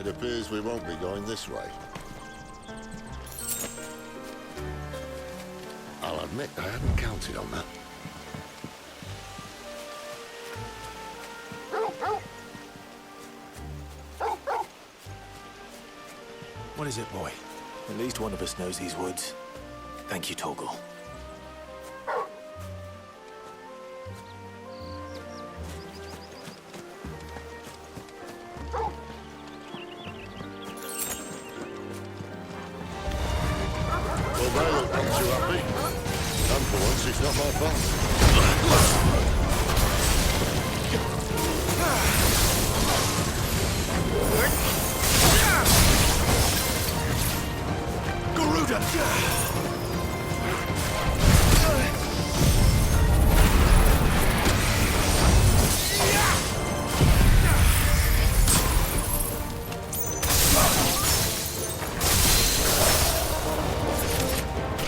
It appears we won't be going this way. I'll admit I hadn't counted on that. What is it, boy? At least one of us knows these woods. Thank you, Torgal. Well, they look not too happy. And for once, it's not my fault.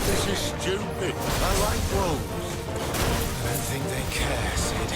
This is stupid. I like rogues. I don't think they care, Sid.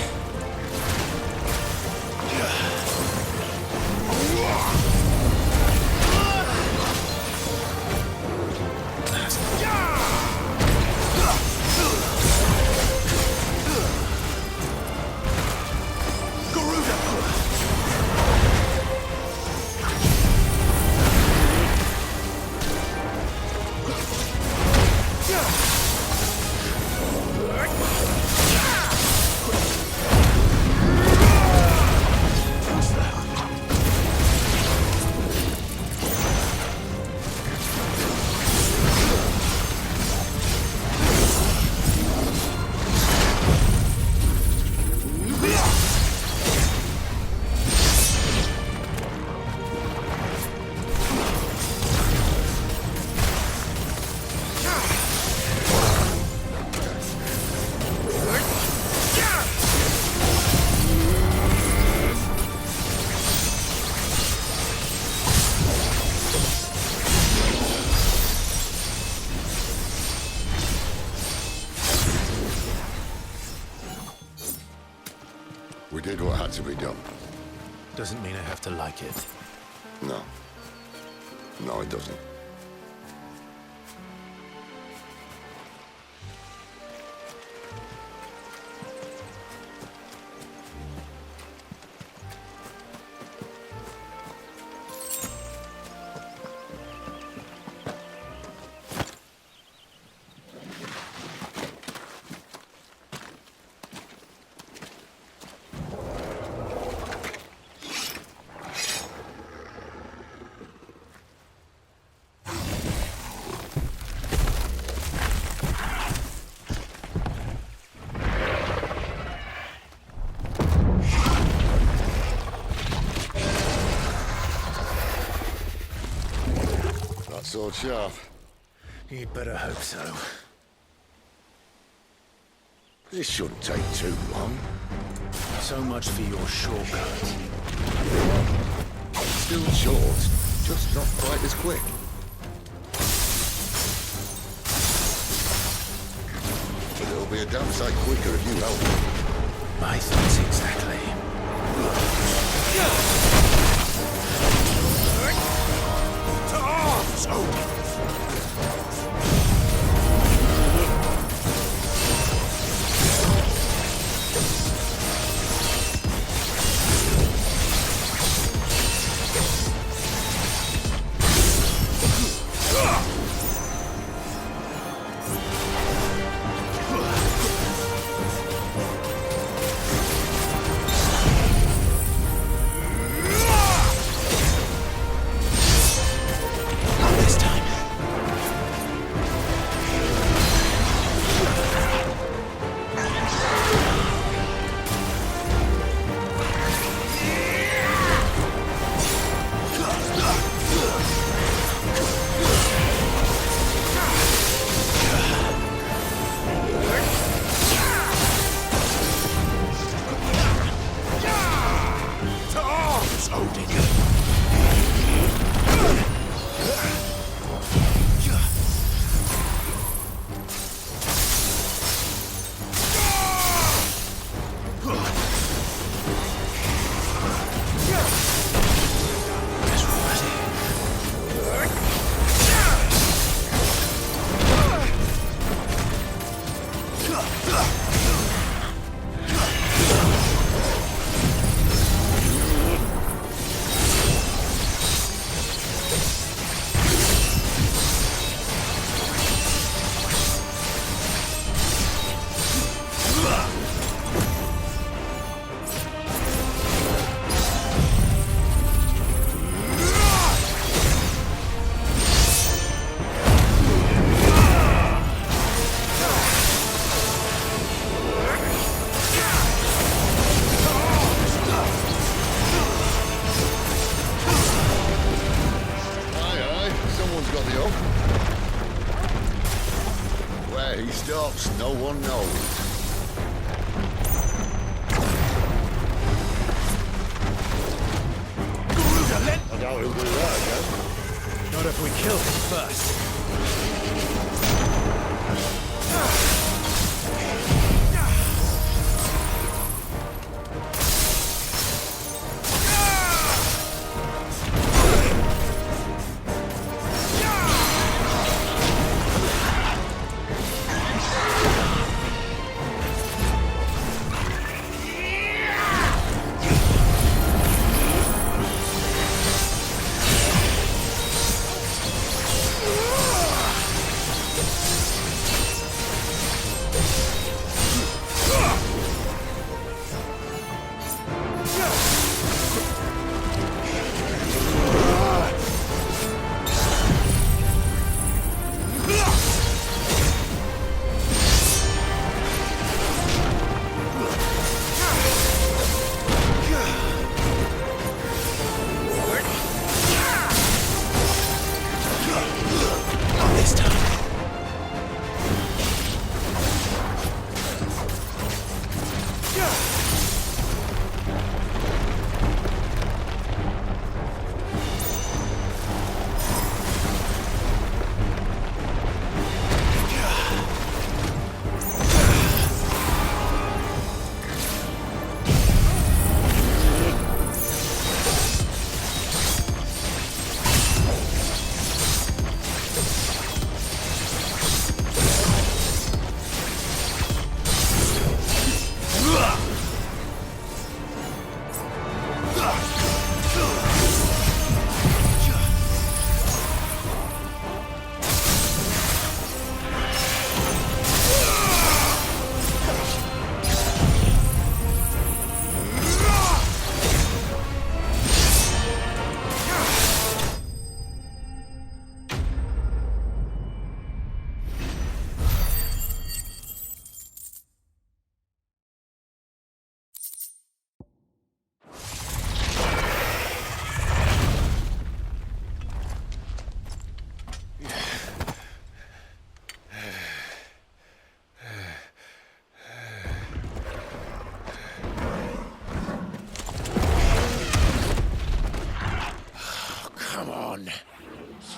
We did what had to be done. Doesn't mean I have to like it. No. No, it doesn't. Sword sharp. You'd better hope so. This shouldn't take too long. So much for your shortcut. Still short, just not quite as quick. But it'll be a damn sight quicker if you help me. My thoughts exactly. This time. Where he stops, no one knows. I doubt he'll do that again. Not if we kill him first.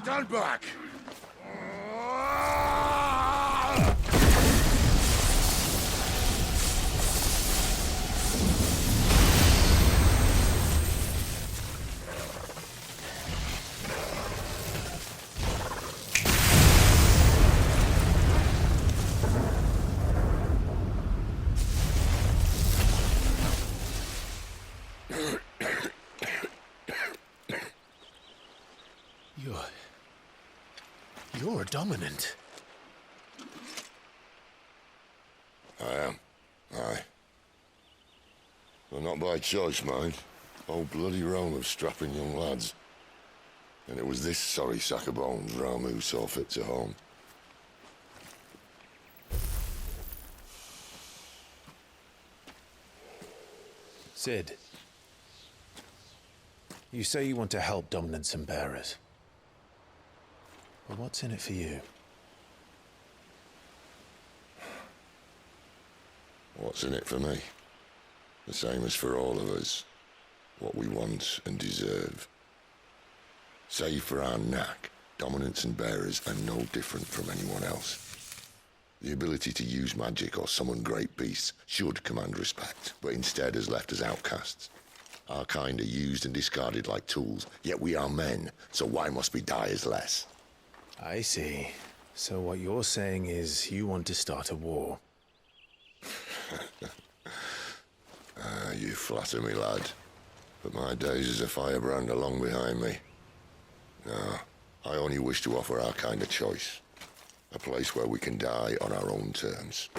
Stand back! You're a dominant. I am. Aye. Well, not by choice, mind. Old bloody Rome of strapping young lads. And it was this sorry sack of bones Ramu saw fit to home. Sid, you say you want to help dominants and bearers. But what's in it for you? What's in it for me? The same as for all of us. What we want and deserve. Save for our knack, dominants and bearers are no different from anyone else. The ability to use magic or summon great beasts should command respect, but instead has left us outcasts. Our kind are used and discarded like tools, yet we are men, so why must we die as less? I see. So what you're saying is you want to start a war. You flatter me, lad. But my days as a firebrand are long behind me. No, I only wish to offer our kind a choice. A place where we can die on our own terms.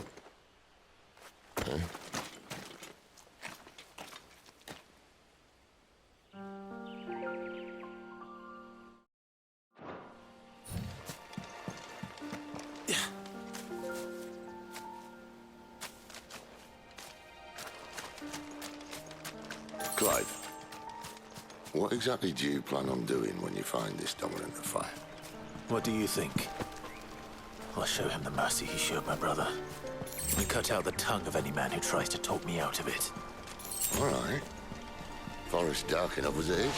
Huh? Clive, what exactly do you plan on doing when you find this dominant of fire? What do you think? I'll show him the mercy he showed my brother. And cut out the tongue of any man who tries to talk me out of it. All right. Forest dark enough as it is.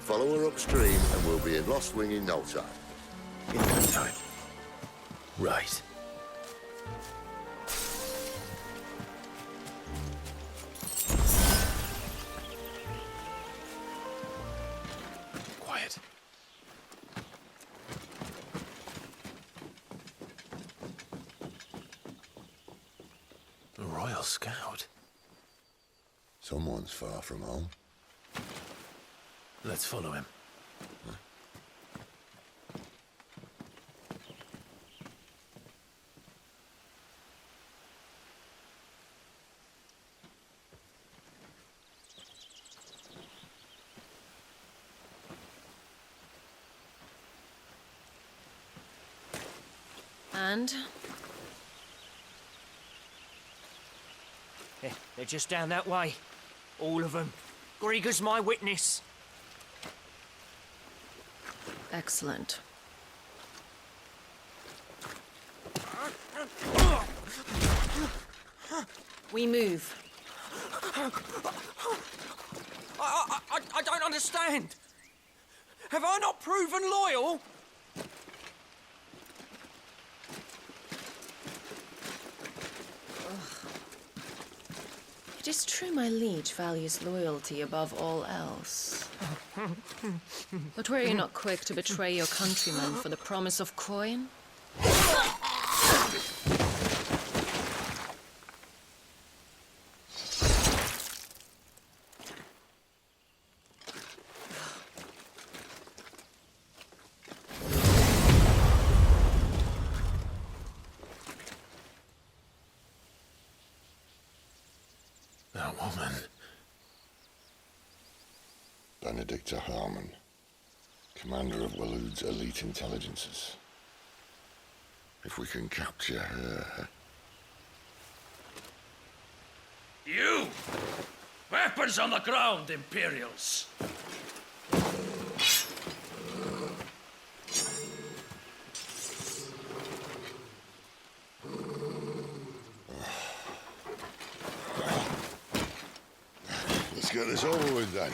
Follow her upstream and we'll be in Lost Wing in no time. In no time. Right. Quiet. A Royal Scout. Someone's far from home. Let's follow him. And? They're just down that way. All of them. Grieger's my witness. Excellent. We move. I don't understand. Have I not proven loyal? It is true my liege values loyalty above all else. But were you not quick to betray your countrymen for the promise of coin? That woman. Benedicta Harmon, commander of Waloed's elite intelligences. If we can capture her, You! Weapons on the ground, Imperials! Let's get this over with then.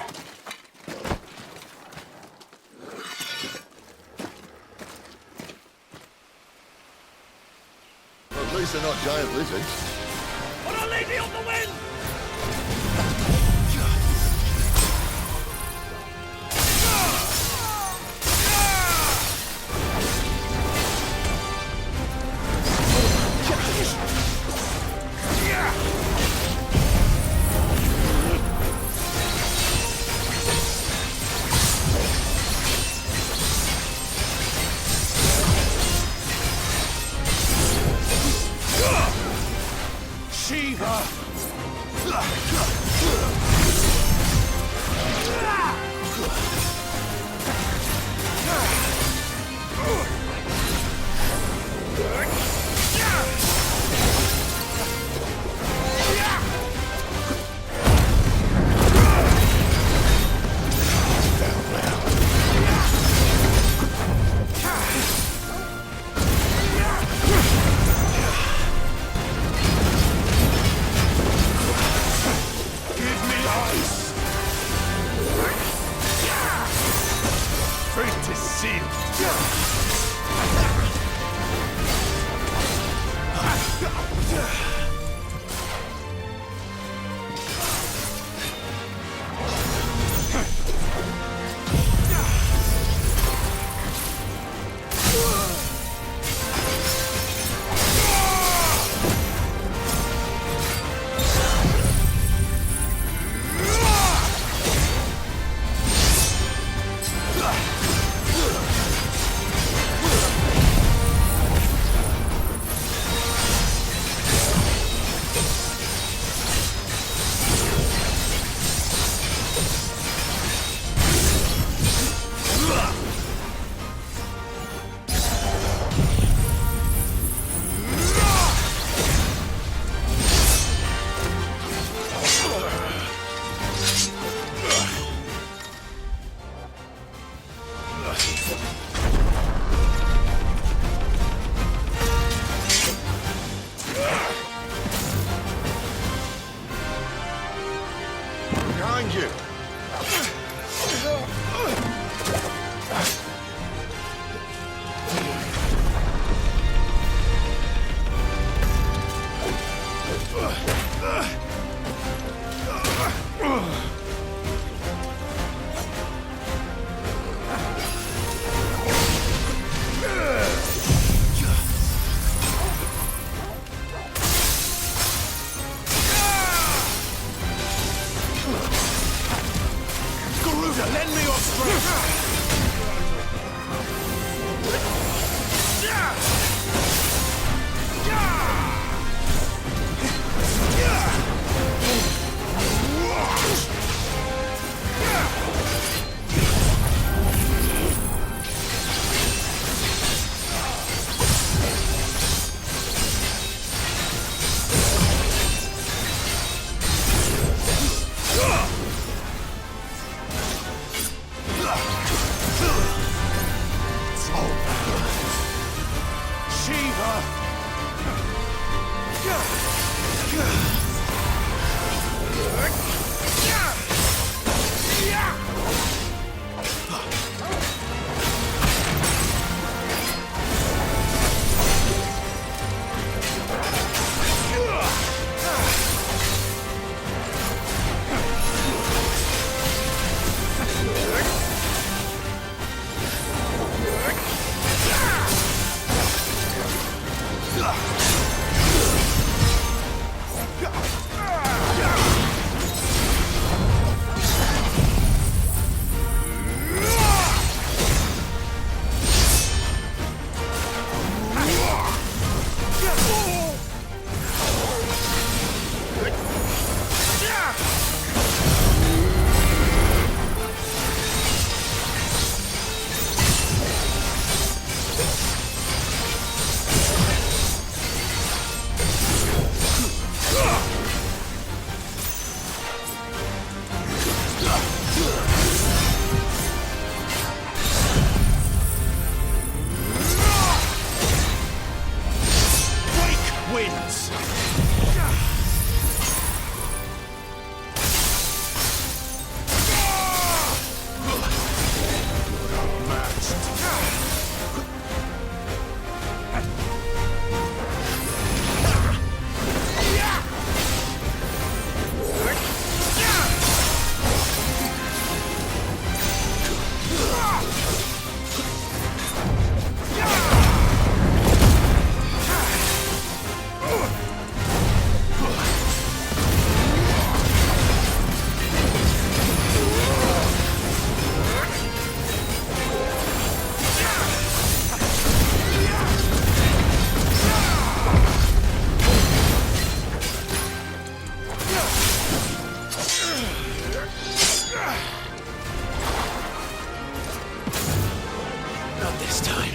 Well, at least they're not giant lizards. For a lady of the wind! Behind you! Lend me your strength! wounds. Not this time.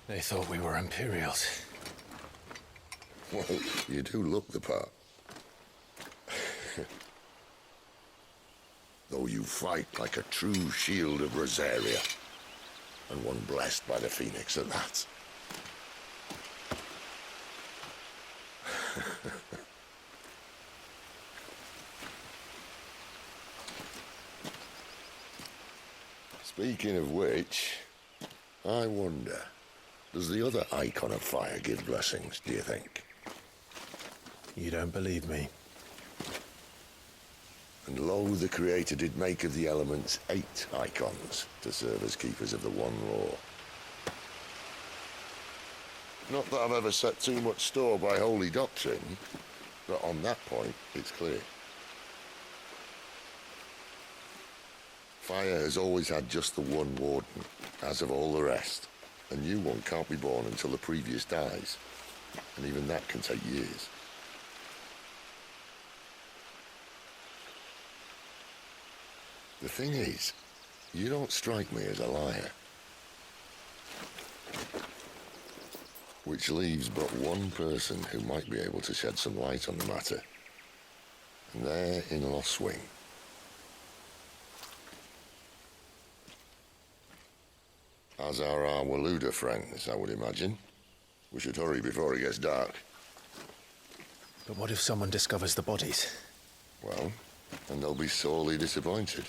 They thought we were Imperials. Well, you do look the part. Though you fight like a true shield of Rosaria, and one blessed by the Phoenix at that. Speaking of which, I wonder, does the other icon of fire give blessings, do you think? You don't believe me? And lo, the Creator did make of the elements 8 icons to serve as keepers of the one law. Not that I've ever set too much store by holy doctrine, but on that point, it's clear. Fire has always had just the one warden, as of all the rest. A new one can't be born until the previous dies, and even that can take years. The thing is, you don't strike me as a liar. Which leaves but one person who might be able to shed some light on the matter, and they're in Lost Wing. As are our Waluda friends, I would imagine. We should hurry before it gets dark. But what if someone discovers the bodies? Well, and they'll be sorely disappointed.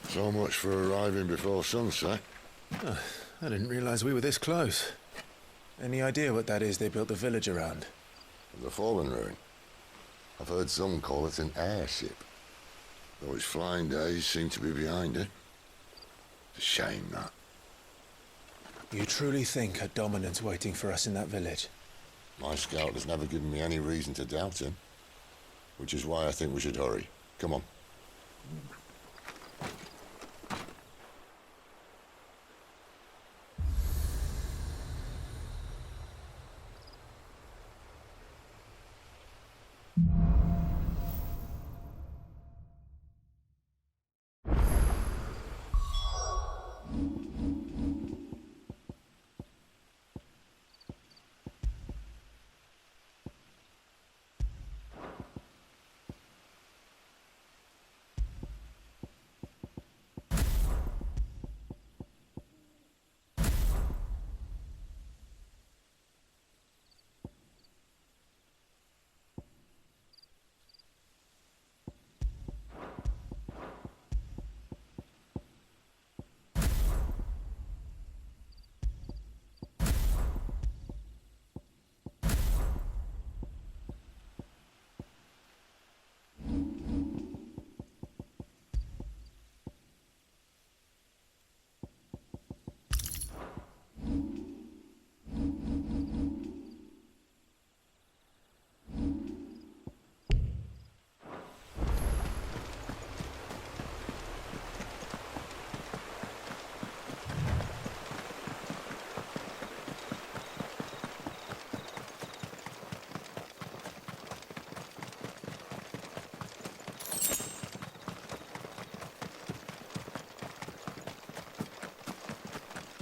So much for arriving before sunset. Oh, I didn't realize we were this close. Any idea what that is they built the village around? The Fallen Ruin. I've heard some call it an airship. Though its flying days seem to be behind it. It's a shame, that. You truly think a dominant's waiting for us in that village? My scout has never given me any reason to doubt him. Which is why I think we should hurry. Come on.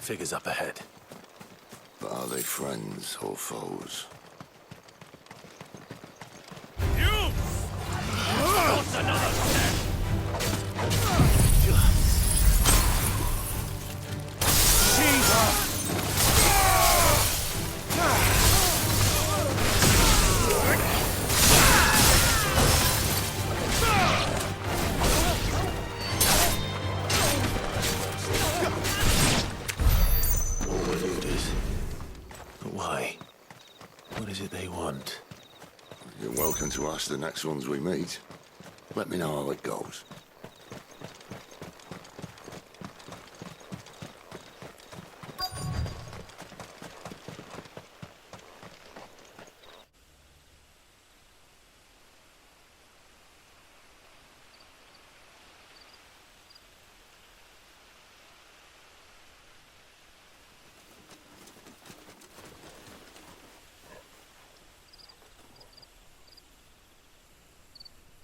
figures up ahead. But are they friends or foes? You! Not another step! But why? What is it they want? You're welcome to ask the next ones we meet. Let me know how it goes.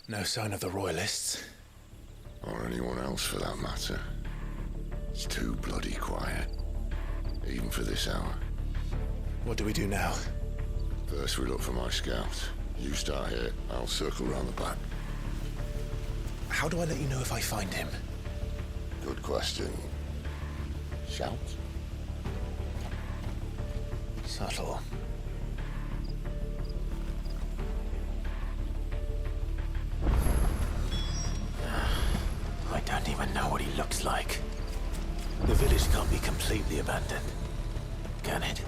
No sign of the Royalists. Or anyone else for that matter. It's too bloody quiet. Even for this hour. What do we do now? First we look for my scout. You start here, I'll circle round the back. How do I let you know if I find him? Good question. Shout? Subtle. I don't even know what he looks like. The village can't be completely abandoned, can it?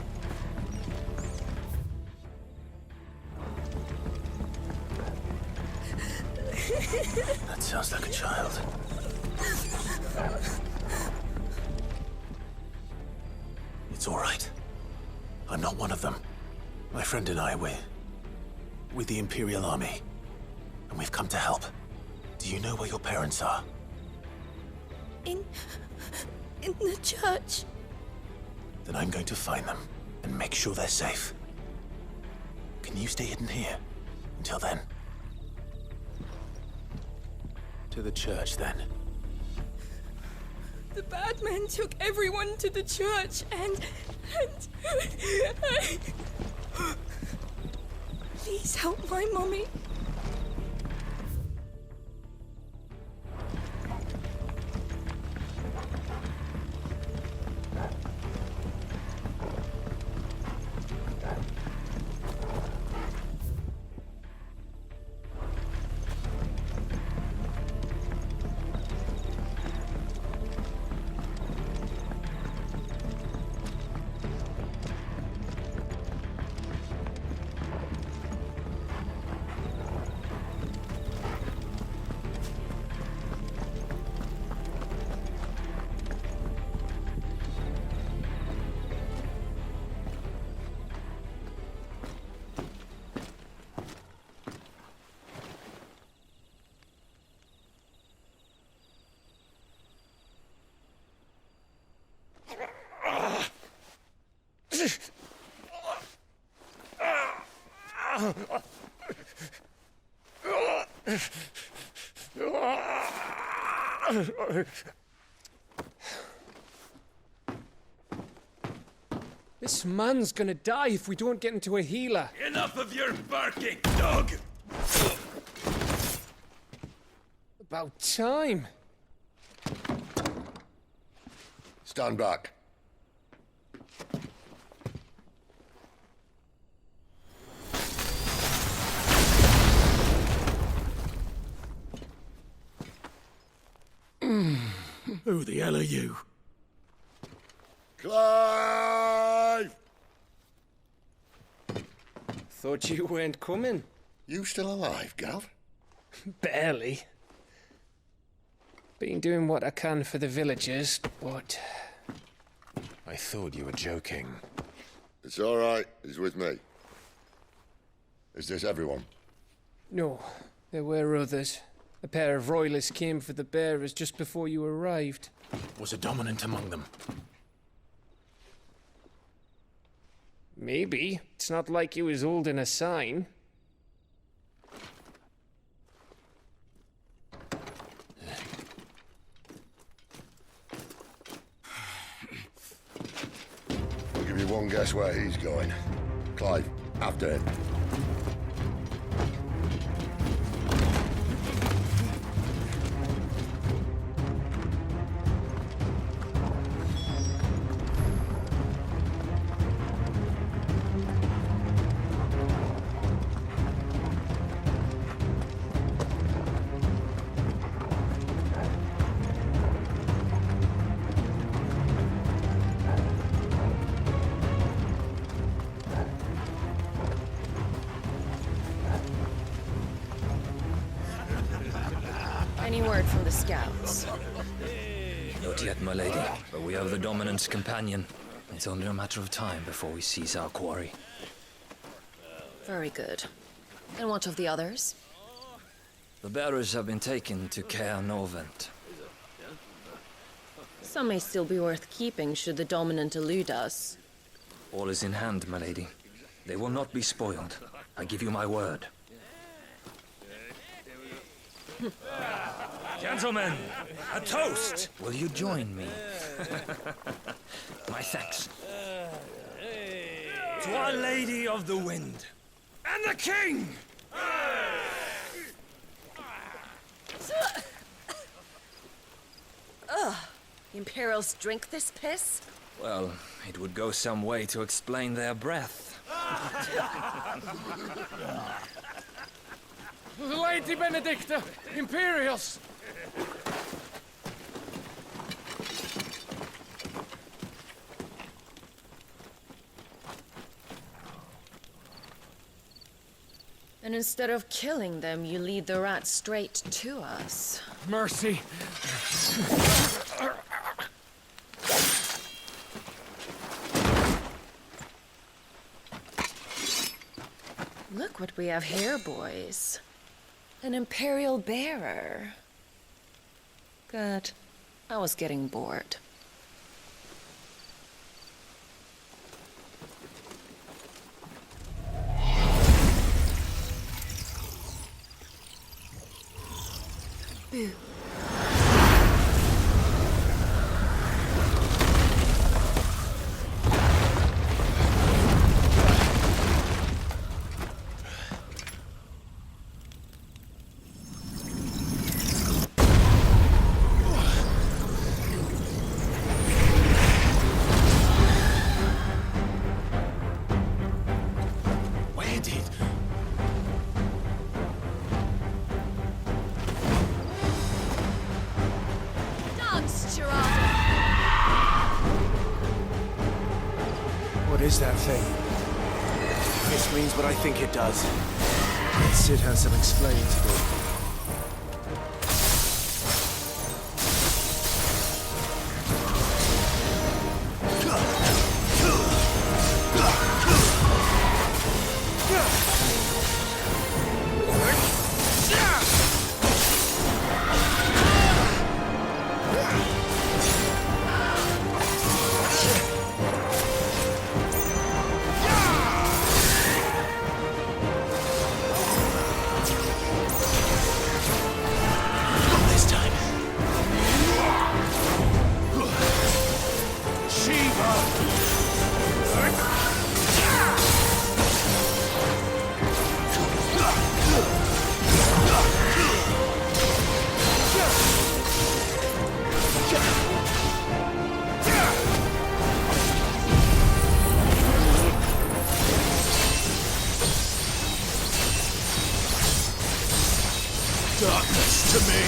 That sounds like a child. It's all right. I'm not one of them. My friend and I, we're with the Imperial Army. And we've come to help. Do you know where your parents are? In the church. Then I'm going to find them and make sure they're safe. Can you stay hidden here until then? To the church, then. The bad men took everyone to the church and Please help my mommy. This man's gonna die if we don't get into a healer. Enough of your barking, dog! About time. Stand back. Who the hell are you? Clive! Thought you weren't coming. You still alive, Gav? Barely. Been doing what I can for the villagers, but... I thought you were joking. It's all right. He's with me. Is this everyone? No, there were others. A pair of royalists came for the bearers just before you arrived. Was a dominant among them? Maybe. It's not like he was holding a sign. won't guess where he's going. Clive, after him. Any word from the scouts? Not yet, my lady, but we have the Dominant's companion. It's only a matter of time before we seize our quarry. Very good. And what of the others? The bearers have been taken to Caer Norvent. Some may still be worth keeping should the Dominant elude us. All is in hand, my lady. They will not be spoiled. I give you my word. Gentlemen, a toast! Will you join me? My thanks. To Our Lady of the Wind. And the King! The Imperials drink this piss? Well, it would go some way to explain their breath. Lady Benedicta! Imperials! And instead of killing them, you lead the rats straight to us. Mercy! Look what we have here, boys. An Imperial bearer. Good. I was getting bored. Boo. What is that thing? This means what I think it does. Sid has some explaining to do. Darkness to me!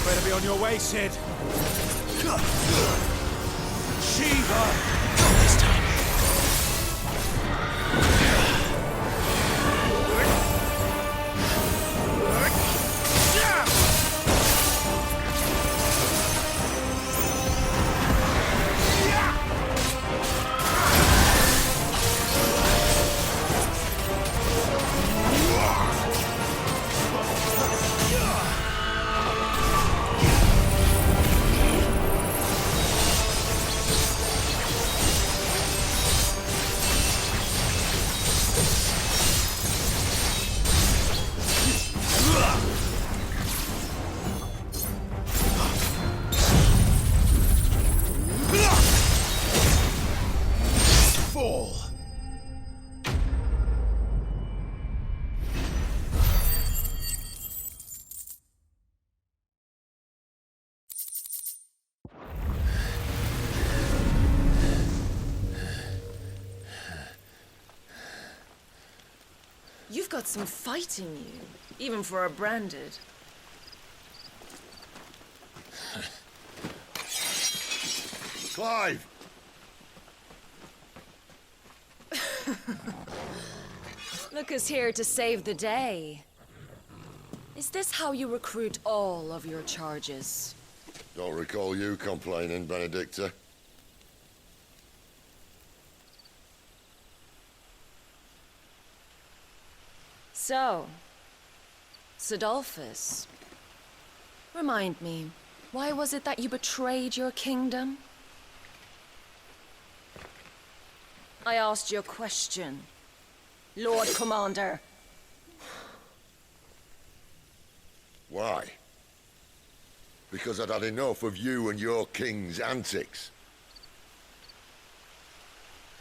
Better be on your way, Sid. Shiva! This time. You've got some fight in you, even for a branded. Clive! Look who's here to save the day. Is this how you recruit all of your charges? Don't recall you complaining, Benedicta. So, Sidolphus, remind me, why was it that you betrayed your kingdom? I asked you a question, Lord Commander. Why? Because I'd had enough of you and your king's antics.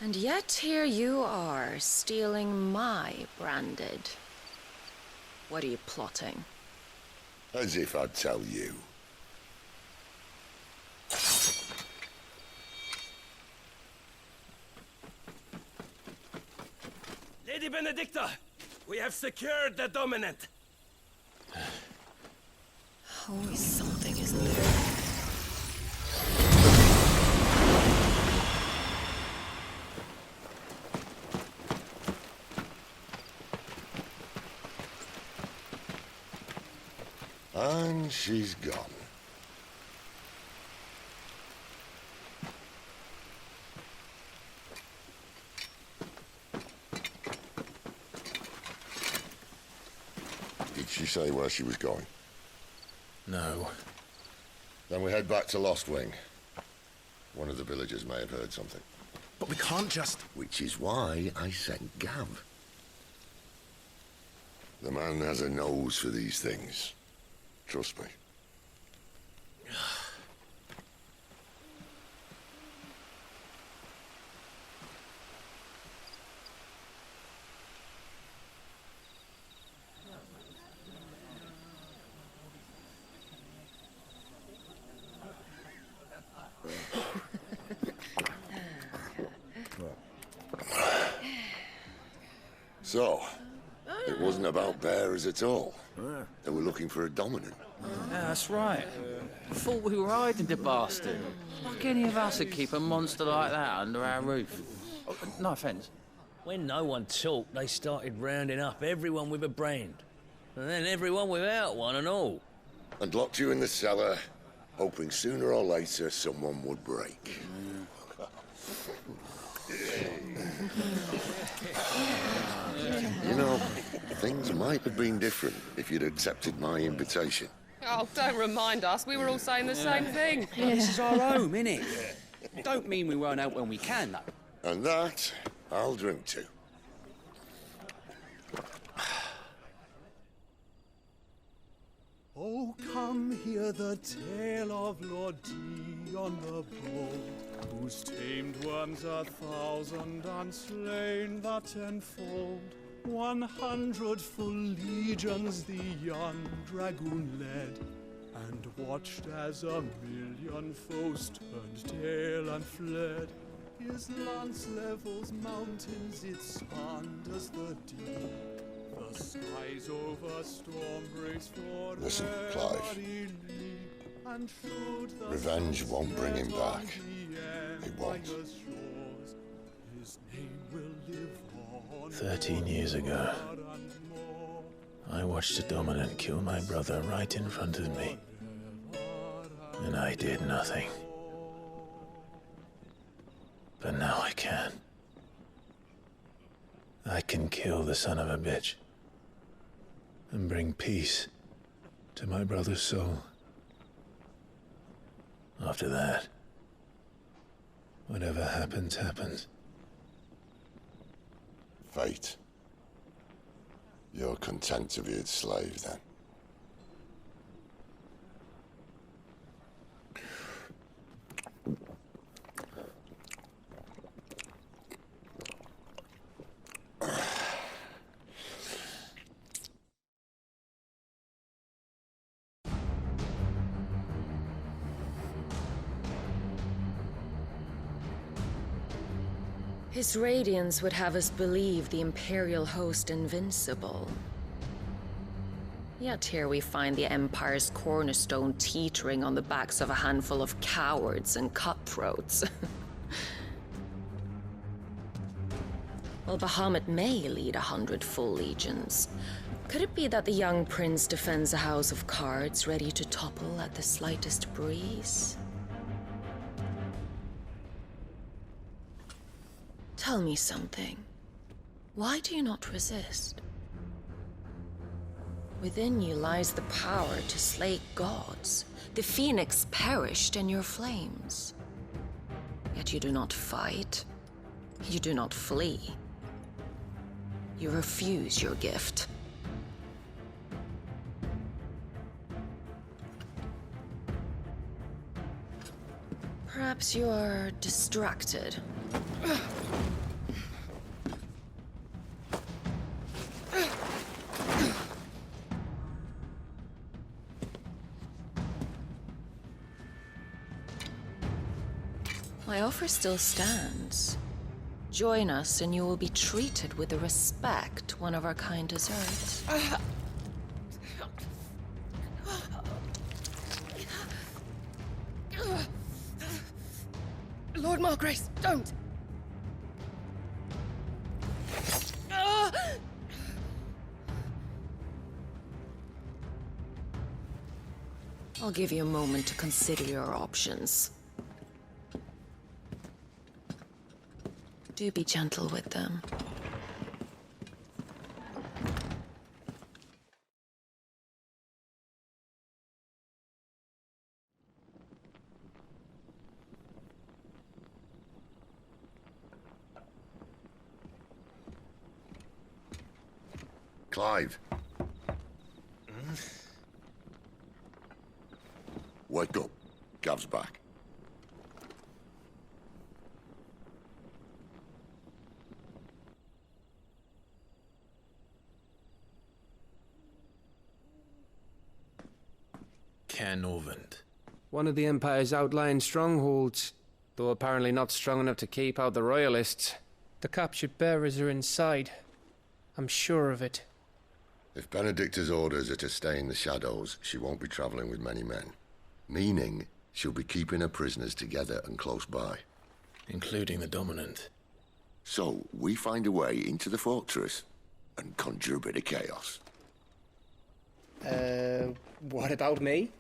And yet here you are, stealing my branded. What are you plotting? As if I'd tell you. Lady Benedicta, we have secured the dominant. Always something, isn't there? And she's gone. Did she say where she was going? No. Then we head back to Lost Wing. One of the villagers may have heard something. But we can't just... Which is why I sent Gav. The man has a nose for these things. Trust me. So, it wasn't about bearers at all. They were looking for a dominant. Yeah, that's right. Thought we were hiding the bastard. Like any of us would keep a monster like that under our roof. Oh, no offence. When no one talked, they started rounding up everyone with a brand. And then everyone without one and all. And locked you in the cellar, hoping sooner or later someone would break. You know, things might have been different if you'd accepted my invitation. Oh, don't remind us. We were all saying the same thing. This is our home, innit? Don't mean we won't out when we can, though. And that, I'll drink to. Oh, come hear the tale of Lord Dion the Bold, whose tamed worms 1,000 and slain the tenfold. 100 full legions the young dragoon led, and watched as 1,000,000 foes turned tail and fled. His lance levels mountains, it spanders the deep. The skies over storm breaks for Listen, Clive. and Revenge won't bring him back. It won't. His name will live on 13 years ago, I watched a dominant kill my brother right in front of me. And I did nothing. But now I can. I can kill the son of a bitch and bring peace to my brother's soul. After that, whatever happens, happens. Fate. You're content to be its slave, then? His radiance would have us believe the Imperial host invincible. Yet here we find the Empire's cornerstone teetering on the backs of a handful of cowards and cutthroats. While Bahamut may lead 100 full legions, could it be that the young prince defends a house of cards ready to topple at the slightest breeze? Tell me something. Why do you not resist? Within you lies the power to slay gods. The phoenix perished in your flames. Yet you do not fight. You do not flee. You refuse your gift. Perhaps you are distracted. My offer still stands. Join us and you will be treated with the respect one of our kind deserves. Lord Margrace, don't! I'll give you a moment to consider your options. Do be gentle with them. Clive. Wake up. Gav's back. Caernarvon. One of the Empire's outlying strongholds, though apparently not strong enough to keep out the Royalists. The captured bearers are inside. I'm sure of it. If Benedicta's orders are to stay in the shadows, she won't be traveling with many men. Meaning, she'll be keeping her prisoners together and close by. Including the Dominant. So, we find a way into the fortress and conjure a bit of chaos. What about me?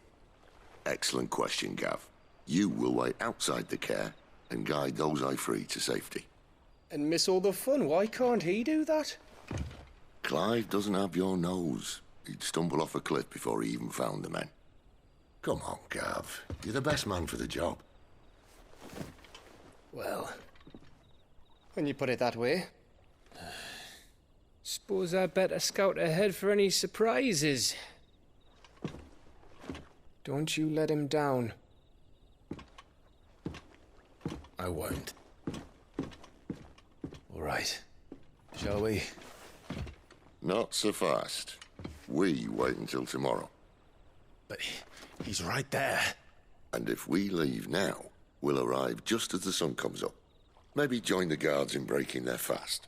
Excellent question, Gav. You will wait outside the care and guide those I free to safety. And miss all the fun. Why can't he do that? Clive doesn't have your nose. He'd stumble off a cliff before he even found the men. Come on, Gav. You're the best man for the job. Well, when you put it that way. Suppose I'd better scout ahead for any surprises. Don't you let him down. I won't. All right. Shall we? Not so fast. We wait until tomorrow. But he's right there. And if we leave now, we'll arrive just as the sun comes up. Maybe join the guards in breaking their fast.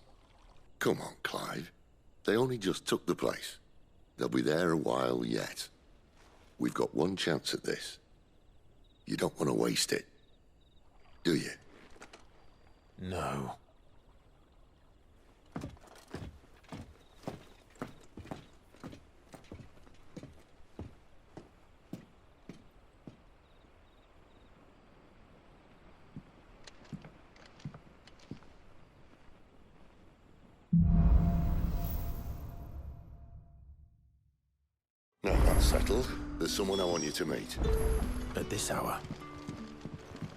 Come on, Clive. They only just took the place. They'll be there a while yet. We've got one chance at this. You don't want to waste it, do you? No. Now that's settled. There's someone I want you to meet. At this hour?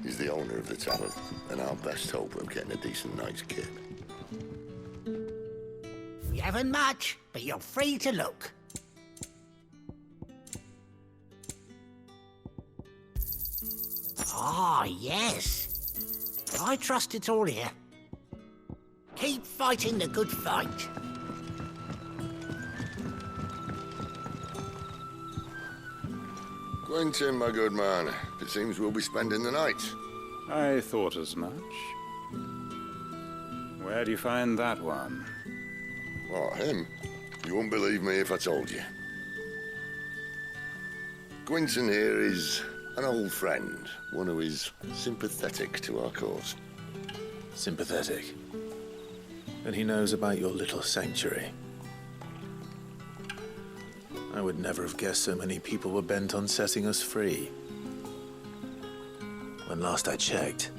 He's the owner of the tavern, and our best hope of getting a decent night's kip. We haven't much, but you're free to look. Ah, yes. I trust it's all here. Keep fighting the good fight. Quentin, my good man. It seems we'll be spending the night. I thought as much. Where do you find that one? What, him? You wouldn't believe me if I told you. Gwynson here is an old friend, one who is sympathetic to our cause. Sympathetic? And he knows about your little sanctuary. I would never have guessed so many people were bent on setting us free. When last I checked,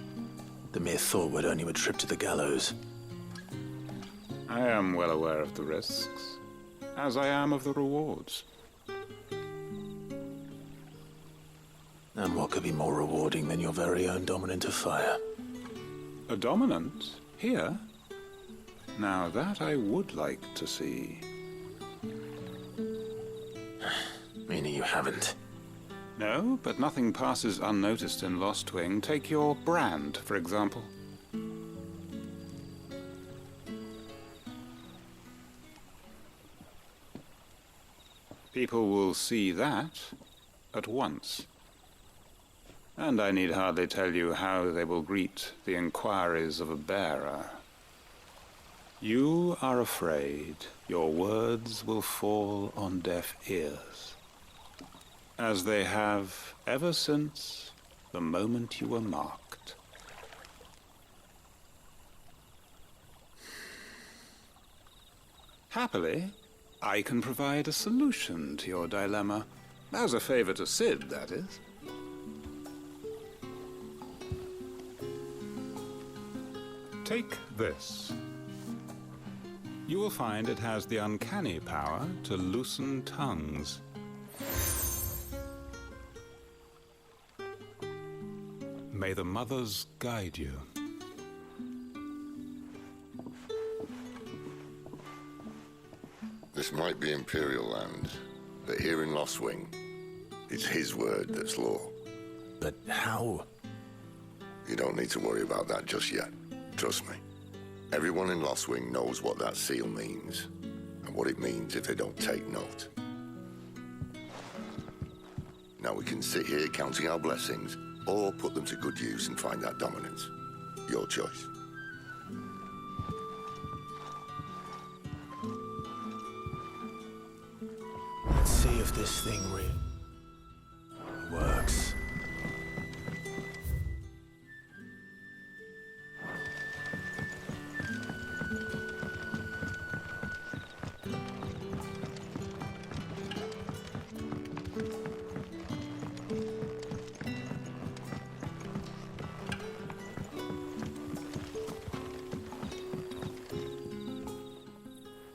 the mere thought would earn you a trip to the gallows. I am well aware of the risks, as I am of the rewards. And what could be more rewarding than your very own dominant of fire? A dominant? Here? Now that I would like to see. Meaning you haven't? No, but nothing passes unnoticed in Lostwing. Take your brand, for example. People will see that at once. And I need hardly tell you how they will greet the inquiries of a bearer. You are afraid your words will fall on deaf ears, as they have ever since the moment you were marked. Happily, I can provide a solution to your dilemma, as a favor to Sid, that is. Take this. You will find it has the uncanny power to loosen tongues. May the mothers guide you. This might be Imperial land, but here in Lostwing, it's his word that's law. But how? You don't need to worry about that just yet. Trust me. Everyone in Lostwing knows what that seal means, and what it means if they don't take note. Now we can sit here counting our blessings, or put them to good use and find that dominance. Your choice. Let's see if this thing really works.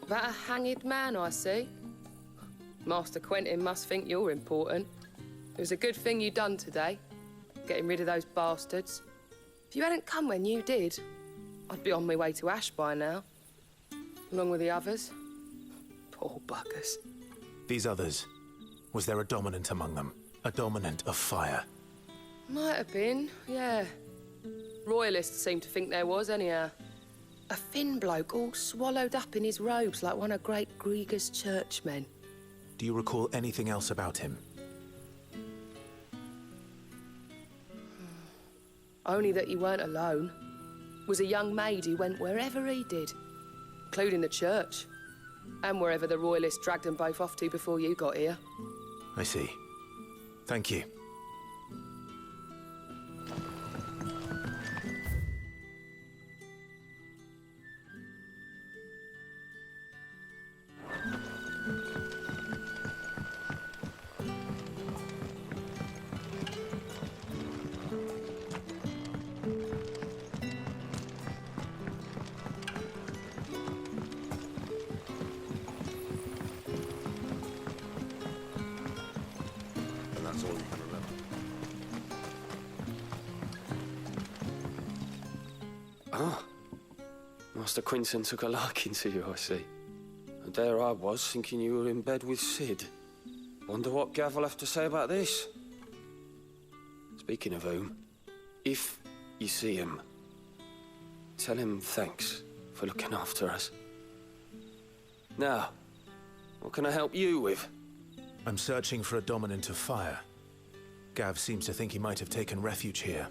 That a hanged man I see? Master Quentin must think you're important. It was a good thing you done today, getting rid of those bastards. If you hadn't come when you did, I'd be on my way to Ash by now, along with the others. Poor buggers. These others, was there a dominant among them? A dominant of fire? Might have been, yeah. Royalists seem to think there was, anyhow. A thin bloke all swallowed up in his robes like one of great Grieger's churchmen. Do you recall anything else about him? Only that he weren't alone. Was a young maid who went wherever he did, including the church, and wherever the Royalists dragged them both off to before you got here. I see. Thank you. That's all you can remember. Ah. Master Quinton took a liking to you, I see. And there I was, thinking you were in bed with Sid. Wonder what Gav will have to say about this. Speaking of whom, if you see him, tell him thanks for looking after us. Now, what can I help you with? I'm searching for a dominant of fire. Gav seems to think he might have taken refuge here.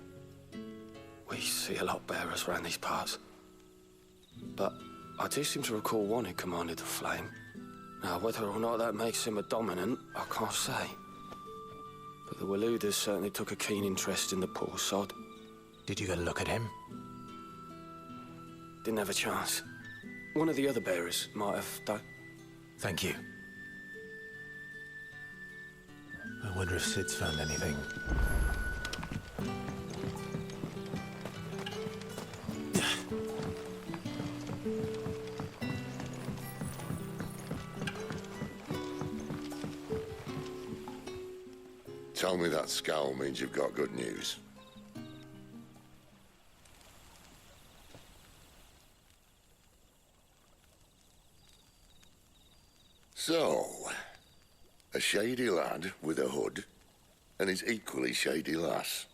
We see a lot bearers around these parts. But I do seem to recall one who commanded the flame. Now, whether or not that makes him a dominant, I can't say. But the Waluders certainly took a keen interest in the poor sod. Did you get a look at him? Didn't have a chance. One of the other bearers might have done. Thank you. I wonder if Sid's found anything. Tell me that scowl means you've got good news. So, a shady lad with a hood, and his equally shady lass.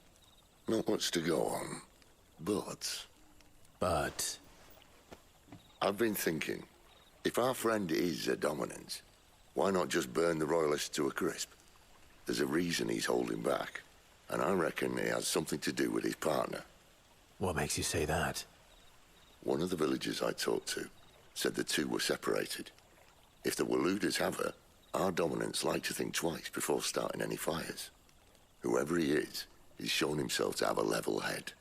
Not much to go on, but... But? I've been thinking, if our friend is a dominant, why not just burn the Royalists to a crisp? There's a reason he's holding back, and I reckon he has something to do with his partner. What makes you say that? One of the villagers I talked to said the two were separated. If the Waluders have her, our dominants like to think twice before starting any fires. Whoever he is, he's shown himself to have a level head.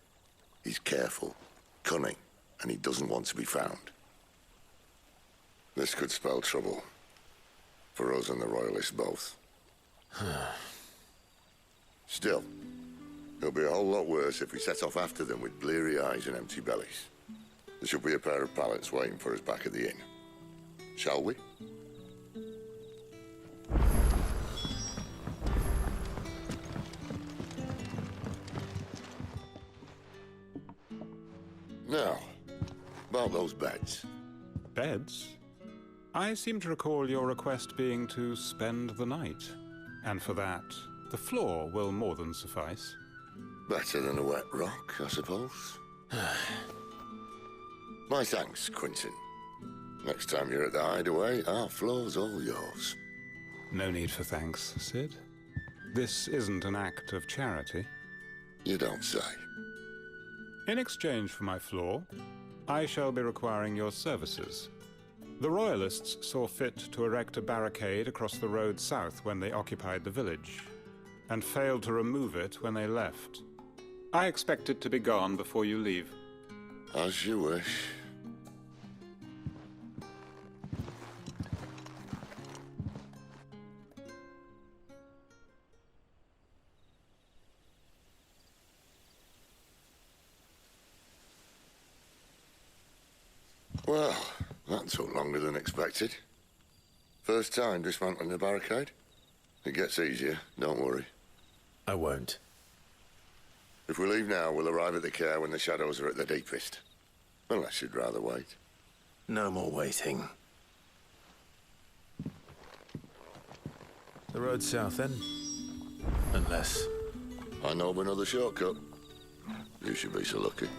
He's careful, cunning, and he doesn't want to be found. This could spell trouble. For us and the Royalists both. Still, it'll be a whole lot worse if we set off after them with bleary eyes and empty bellies. There should be a pair of pallets waiting for us back at the inn. Shall we? Now, about those beds. Beds? I seem to recall your request being to spend the night. And for that, the floor will more than suffice. Better than a wet rock, I suppose. My thanks, Quinton. Next time you're at the hideaway, our floor's all yours. No need for thanks, Sid. This isn't an act of charity. You don't say. In exchange for my floor, I shall be requiring your services. The Royalists saw fit to erect a barricade across the road south when they occupied the village, and failed to remove it when they left. I expect it to be gone before you leave. As you wish. Well, that took longer than expected. First time dismantling the barricade? It gets easier, don't worry. I won't. If we leave now, we'll arrive at the care when the shadows are at their deepest. Unless you'd rather wait. No more waiting. The road south, then? Unless... I know of another shortcut. You should be so lucky.